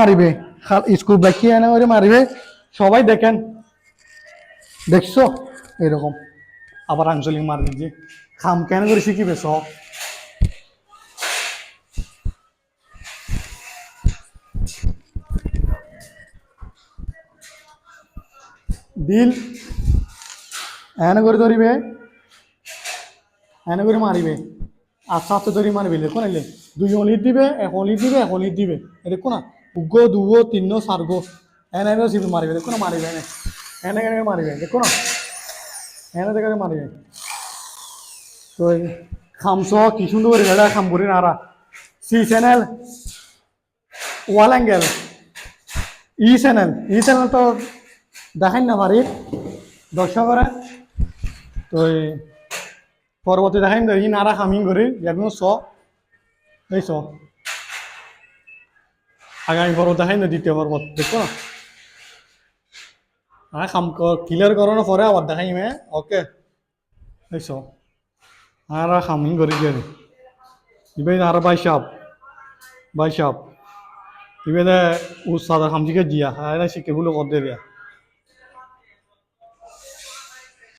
মারিবে school ব্যাকি এনে করে মারিবে সবাই দেখেন দেখছো এরকম আবার আঞ্চলিক মারবে যে খাম কেন করে শিখিবে সব দিল এনে করে ধরিবে এনে করে মারিবে আস্তে আস্তে ধরি মারিবে দেখো নাইলে দুই অলিট দিবে এক অলিট দিবে এক অলিট দিবে দেখো না উগ্র দুগো তিন সারগো এনে সিবি মারিবে দেখো না মারিবে এনে এনে কেন মারিবে দেখো না এনে দেখে মারিবে তো খামস কি সুন্দর করে গেলে খাম করি নারা সি চ্যানেল ওয়াল অ্যাঙ্গেল ই চ্যানেল তো দেখাই না পারি দর্শকরা তো পরবর্তী দেখাই ই নারা খামিং করি যেমন এই আগামী পর্ব দেখাই না দ্বিতীয় পর্বত দেখো না খাম ক্লিয়ার করানোর পরে আবার দেখাই ওকে এই আর খামিং করি দিয়ে ইবে আর বাইশাপ ইবে উস্তাদ খামজিকে জিয়া আর শিখে গুলো কর দিয়ে